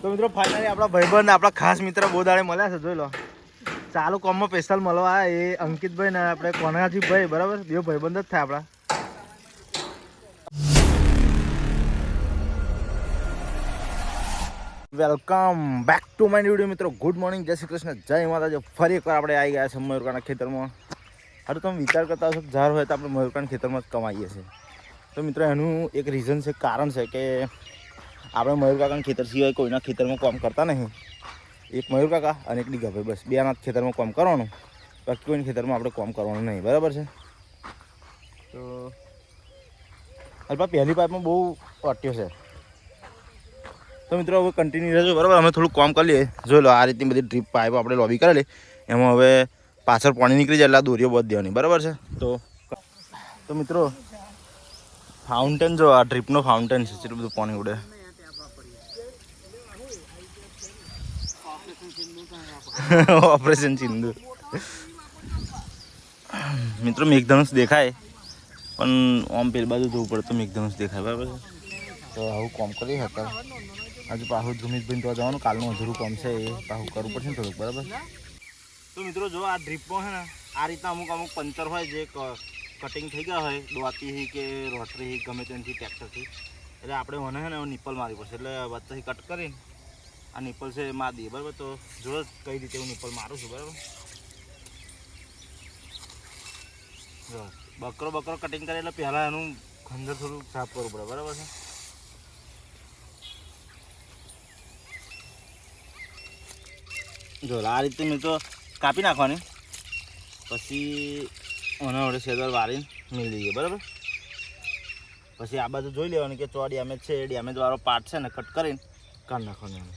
તો મિત્રો ફાઇનલી આપણા ભાઈબંધ આપણા ખાસ મિત્ર બહુ દાડે મળ્યા છે. જોઈ લો ચાલુ કોમમાં સ્પેશિયલ મળવા એ અંકિતભાઈ ને આપણે કોનાજીભાઈ બરાબર બે ભાઈબંધ જ થાય આપણા. Welcome back to my video મિત્રો. ગુડ મોર્નિંગ, જય શ્રી કૃષ્ણ, જય માતાજી. ફરી એકવાર આપણે આવી ગયા છે મયુરકાના ખેતરમાં. હવે તમે વિચાર કરતા હશો ઝાર હોય તો આપણે મયુરકાના ખેતરમાં જ કમાઈએ છીએ. તો મિત્રો એનું એક રીઝન છે, કારણ છે કે આપણે મયુરકાકાના ખેતર સિવાય કોઈના ખેતરમાં કામ કરતા નહીં. એક મયુરકાકા અને એક ડીગાભાઈ, બસ બે ના ખેતરમાં કામ કરવાનું, બાકી કોઈના ખેતરમાં આપણે કામ કરવાનું નહીં. બરાબર છે. તો અલ્પા પહેલી પાઇપમાં બહુ અટ્યો છે. તો મિત્રો હવે કન્ટિન્યુ રહેજો બરાબર. અમે થોડું કામ કરી લઈએ. જોઈ લો આ રીતની બધી ડ્રીપ પાઇપ આપણે લોબી કરેલી, એમાં હવે પાછળ પાણી નીકળી જાય એટલે આ દોરીઓ બધ દેવાની. બરાબર છે. તો મિત્રો ફાઉન્ટેન જો, આ ડ્રીપનો ફાઉન્ટેન છે, એટલું બધું પાણી ઉડે. ઓપરેશન સિંધુ મિત્રો મેઘધનુષ દેખાય, પણ આમ પેલી બાજુ જવું પડે તો મેઘધનુષ દેખાય. બરાબર છે. તો આવું કોમ કરી હતા. હજુ પાછું ધુમિતભાઈ તો જવાનું, કાલનું અધૂરું કામ છે એ પાછું કરવું પડશે ને થોડુંક. બરાબર. તો મિત્રો જો આ ડ્રીપમાં છે ને આ રીતના અમુક પંચર હોય જે કટિંગ થઈ ગયા હોય દોવાતી કે રોટરી ગમે ત્યાંથી ટ્રેક્ટરથી, એટલે આપણે મને છે ને નિપલ મારવી પડશે. એટલે વચ્ચેથી કટ કરીને આ નિપલ છે એ મારી દઈએ. બરાબર. તો જો કઈ રીતે હું નિપલ મારું છું. બરાબર. જો બકરો કટિંગ કરે એટલે પહેલાં એનું ખંજર થોડું સાફ કરવું પડે. બરાબર છે. જો આ રીતે મિત્રો કાપી નાખવાની, પછી ઓના વડે સેદર વાળીને મિલી દઈએ. બરાબર. પછી આ બાજુ જોઈ લેવાની કે ચો ડેમેજ છે, એ ડેમેજ વાળો પાર્ટ છે ને કટ કરીને કાઢી નાખવાનો.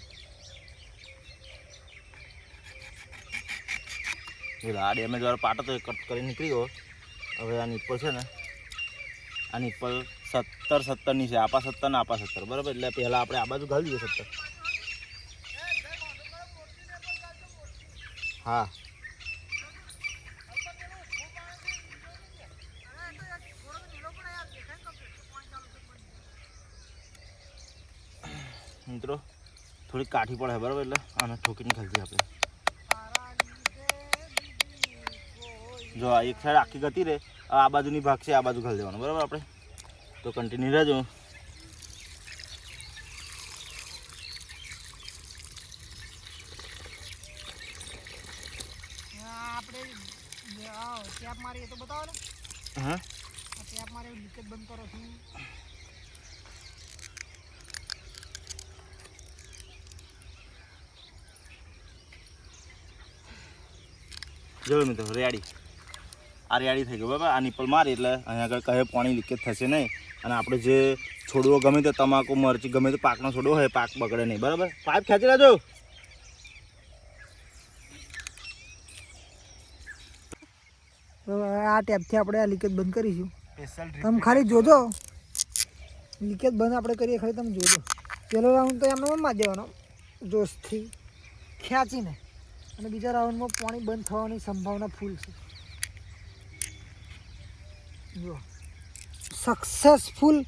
એટલે આ ડેમેજ વાળો પાર્ટ હતો એ કટ કરીને નીકળી ગયો. હવે આ નિપ્પલ છે ને, આ નિપ્પલ 70-70ની છે, આપા 70 ને આપા 70. બરાબર. એટલે પહેલાં આપણે આ બાજુ ઘાલી દઈએ 70. હા મિત્રો થોડી કાઠી પડે. બરાબર. એટલે આને ઠોકીને ખાલી આપણે જો આ એક સાઈડ આખી ગતી રહે, આ બાજુની ભાગ છે આ બાજુ ખાલી દેવાનો. બરાબર. આપણે તો કન્ટિન્યુ રહેજો. હા જો મિત્રો રેડી, આ રેડી થઈ ગયું. બરાબર. આ નિપલ મારી એટલે અહીંયા આગળ કહે પાણી લીકેજ થશે નહીં, અને આપણે જે છોડવો ગમે તે તમાકુ મરચી ગમે તે પાકનો છોડવો હોય પાક બગડે નહીં. બરાબર. પાઇપ ખેંચી લેજો. આ ટેપથી આપણે આ લીકેજ બંધ કરીશું. તમે ખાલી જોજો લીકેજ બંધ આપણે કરીએ, ખાલી તમે જોજો. પહેલો રાઉન્ડ તો એમને મારી દેવાનો જોશથી ખેંચીને, અને બીજા રાઉન્ડમાં પાણી બંધ થવાની સંભાવના ફૂલ છે. જો સક્સેસફુલ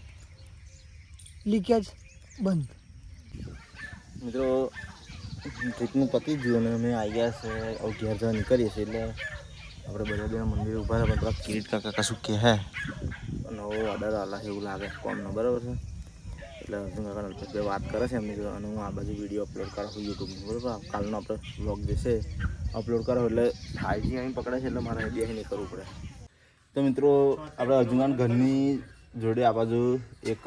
લીકેજ બંધ. મિત્રો ટ્રીપનું પતી ગયું અને અમે આવી ગયા છે. હવે ઘેર જવા નીકળીએ છીએ. એટલે આપણે બધા મંદિરે ઊભા હતા, પણ પેલા કિરીટ કાકા કશું કહે નવો ઓર્ડર આલા એવું લાગે કોમનો. બરાબર છે. એટલે અર્જુન કાકા અલ્પેશભાઈ વાત કરે છે એમની જોડે, અને હું આ બાજુ વિડીયો અપલોડ કરું છું યુટ્યુબમાં. બરાબર. કાલનો આપણે વ્લોગ જે છે અપલોડ કરો એટલે 5G અહીં પકડે છે, એટલે મારે બે નહીં કરવું પડે. તો મિત્રો આપણે અર્જુન ઘરની જોડે આ બાજુ એક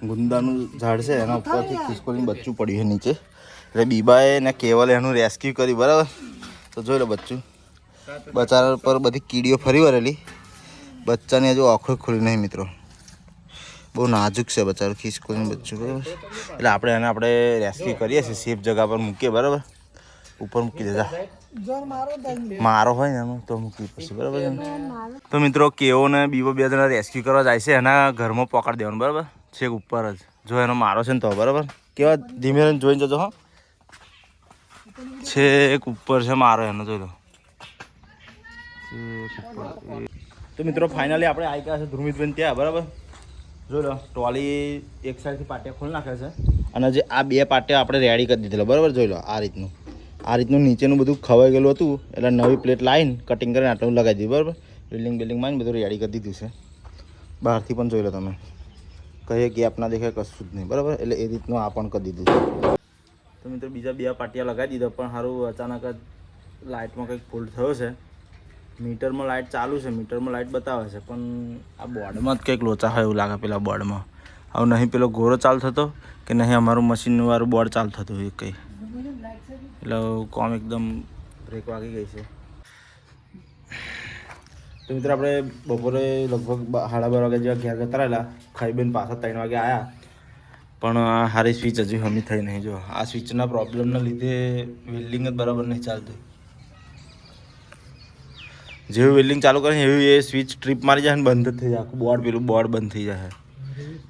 ગુંદાનું ઝાડ છે, એના ઉપરથી ખિસકોલીનું બચ્ચું પડ્યું છે નીચે. એટલે બીબાએ ને કેવલે એનું રેસ્ક્યુ કરી. બરાબર. તો જોઈ લો બચ્ચું, બચારા પર બધી કીડીઓ ફરી વળેલી, બચ્ચાની હજુ આંખો ખુલી નહીં. મિત્રો બહુ નાજુક છે બચારું ખિસકોલીનું બચ્ચું. બરાબર. એટલે આપણે રેસ્ક્યુ કરીએ છીએ, સેફ જગ્યા પર મૂકીએ. બરાબર. ઉપર મૂકી દેજા, મારો હોય ને એમાં તો મૂકવી પડશે. બરાબર છે. તો મિત્રો કેવો ને બીવો બે જણા રેસ્ક્યુ કરવા જાય છે, એના ઘરમાં પકડી દેવાનું. બરાબર. છેક ઉપર જ જો એનો મારો છે ને તો. બરાબર. કેવા ધીમે જોઈને જજો. હા છેક ઉપર છે મારો એનો, જોઈ લો. તો મિત્રો ફાઇનલી આપણે આવી ગયા છે ધ્રુમિતભાઈ ત્યાં. બરાબર. જોઈ લો ટ્રોલી એક સાઈડથી પાટિયા ખોલી નાખે છે, અને જે આ બે પાટે આપણે રેડી કરી દીધેલો બરાબર, જોઈ લો આ રીતનું નીચેનું બધું ખવાઈ ગયેલું હતું, એટલે નવી પ્લેટ લાવીને કટિંગ કરીને આટલું લગાવી દીધું બરાબર. બિલ્ડિંગ બધું રેડી કરી દીધું છે. બહારથી પણ જોઈ લો તમે, કહીએ ગેપ ના દેખાય કશું જ નહીં બરાબર. એટલે એ રીતનું આ પણ કરી દીધું છે. તો મિત્રો બીજા બે પાટિયા લગાવી દીધા, પણ સારું અચાનક જ લાઇટમાં કંઈક ફોલ્ટ થયો છે. મીટરમાં લાઇટ ચાલુ છે, મીટરમાં લાઇટ બતાવે છે, પણ આ બોર્ડમાં જ કંઈક લોચા હોય એવું લાગે. પેલા બોર્ડમાં હવે નહીં પેલો ગોરો ચાલુ થતો કે નહીં અમારું મશીનવાળું બોર્ડ ચાલુ થતું હોય કંઈ, એટલે કોમ એકદમ બ્રેક વાગી ગઈ છે. તો મિત્રો આપણે બપોરે લગભગ 12:30 વાગે જેવા ઘેર જતા રહેલા, ખાઈ બેન પાછા 3 વાગે આવ્યા, પણ આ હારી સ્વિચ હજુ હમી થઈ નહીં. જો આ સ્વિચના પ્રોબ્લેમના લીધે વેલ્ડિંગ જ બરાબર નહીં ચાલતું. જેવું વેલ્ડિંગ ચાલુ કરે એવું એ સ્વિચ ટ્રીપ મારી જાય ને બંધ જ થઈ જાય, આખું પેલું બોર્ડ બંધ થઈ જાય.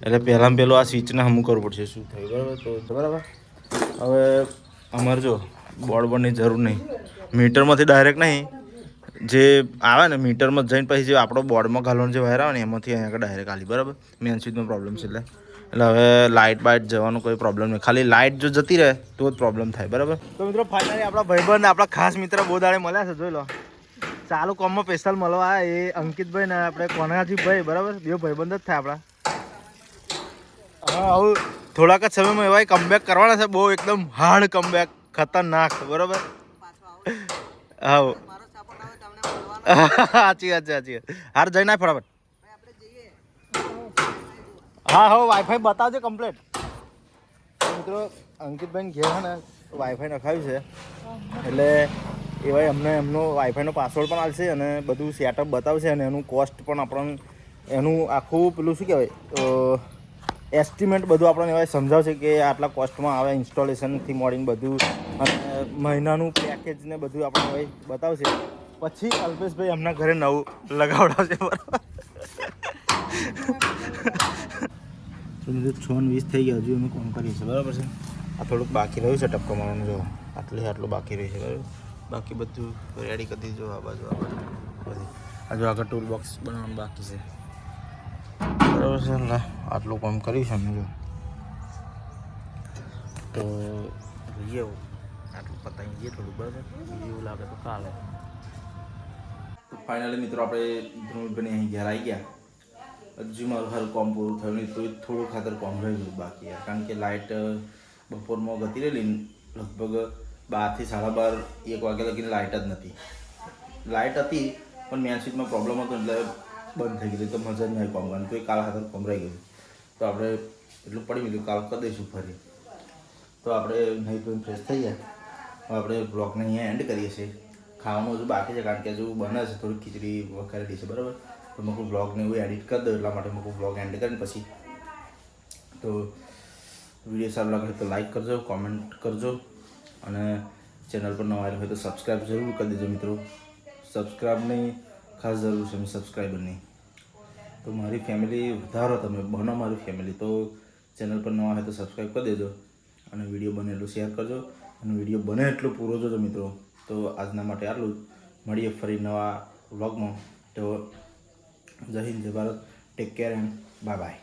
એટલે પહેલાં આ સ્વિચને હમું કરવું પડશે શું થયું બરાબર. તો બરાબર હવે અમારે જો બોર્ડની જરૂર નહીં, મીટરમાંથી ડાયરેક્ટ નહીં, જે આવે ને મીટરમાં જઈને પછી જે આપણો બોર્ડમાં ઘાલવાનો જે વાયર આવે ને એમાંથી અહીંયા આગળ ડાયરેક્ટ આલી બરાબર. મેન સ્વિચનો પ્રોબ્લેમ છે એટલે હવે લાઇટ બાઇટ જવાનો કોઈ પ્રોબ્લેમ નહીં, ખાલી લાઇટ જો જતી રહે તો જ પ્રોબ્લેમ થાય બરાબર. તો મિત્રો ફાઇનલી આપણા ભાઈબંધ આપણા ખાસ મિત્ર બહુ દાડે મળ્યા છે. જોઈ લો ચાલુ કોમમાં સ્પેશિયલ મળવા આવ્યા એ અંકિતભાઈ ને આપણે કોનાજીભાઈ બરાબર, બે ભાઈબંધ જ થાય આપણા. હા હવે થોડાક જ સમયમાં એવા કમબેક કરવાના છે, બહુ એકદમ હાર્ડ કમબેક, ખતરનાક બરાબર. હા સાચી વાત. હાર જઈને ફટાફટ. હા વાઈફાઈ બતાવજો કમ્પ્લીટ. મિત્રો અંકિતભાઈ ઘેર છે ને વાઈફાઈ નખાવ્યું છે, એટલે એવાય અમને એમનો વાઈફાઈનો પાસવર્ડ પણ આવશે અને બધું સેટઅપ બતાવશે, અને એનું કોસ્ટ પણ આપણને એનું આખું પેલું શું કહેવાય એસ્ટિમેટ બધું આપણને એવા સમજાવશે કે આટલા કોસ્ટમાં આવે, ઇન્સ્ટોલેશનથી મળીને બધું, અને મહિનાનું પેકેજ ને બધું આપણને બતાવશે. પછી અલ્પેશભાઈ એમના ઘરે નવું લગાવડાવશે બરાબર. તો મિત્રો 6:20 થઈ ગયા, હજુ અમે કોમ કરીએ છીએ બરાબર છે. આ થોડુંક બાકી રહ્યું છે ટપકો મારવાનું, જો આટલું બાકી રહ્યું છે બરાબર. બાકી બધું રેડી કરી દીધું. આ બાજુ બધી હજુ આગળ ટૂલ બોક્સ બનાવવાનું બાકી છે બરાબર છે. એટલે આટલું કામ કર્યું છે અમે, જો તો જોઈએ આટલું પતાવી દઈએ થોડું બરાબર. બીજું એવું લાગે તો કાલે. ફાઇનલી મિત્રો આપણે ધ્રુવભાઈ અહીં ઘેર આવી ગયા. હજુ મારું સારું કોમ પૂરું થયું નહીં, તો થોડું ખાતર કોમ રહી ગયું બાકી યાર, કારણ કે લાઇટ બપોરમાં ગતી રહેલી લગભગ 12 થી 12:30 1 વાગ્યા લગીને લાઇટ જ નથી. લાઇટ હતી પણ મેન સ્વિચમાં પ્રોબ્લેમ હતો એટલે બંધ થઈ ગયું, તો મજા જ નહીં કોમ કરવાનું. તો એ કાલ ખાતર કોમ રહી ગયું, તો આપણે એટલું પડી ગયું કાલ કરી દઈશું ફરી. તો આપણે નહીં તો ફ્રેશ થઈ જાય. હવે આપણે બ્લોગને અહીંયા એન્ડ કરીએ છીએ. ખાવાનું હજુ બાકી છે, કારણ કે હજુ બને છે, થોડી ખીચડી વઘારેલી છે બરાબર. તો મેં બ્લોગને એવું એડિટ કરી દઉં, એટલા માટે મેં બ્લોગ એન્ડ કરીને પછી. તો વિડીયો સારો લાગે તો લાઈક કરજો, કોમેન્ટ કરજો, અને ચેનલ પર નવા આવ્યા હોય તો સબસ્ક્રાઈબ જરૂર કરી દેજો મિત્રો. સબસ્ક્રાઈબની ખાસ જરૂર છે, સબસ્ક્રાઈબરની. તો મારી ફેમિલી વધારો, તમે બનો મારી ફેમિલી. તો ચેનલ પર નવા હોય તો સબસ્ક્રાઈબ કરી દેજો, અને વિડીયો બને એટલું શેર કરજો, અને વિડીયો બને એટલું પૂરો જોજો મિત્રો. તો આજના માટે આટલું જ. મળીએ ફરી નવા વ્લોગમાં. તો જય હિન્દ, જય Bharat, take care and bye bye.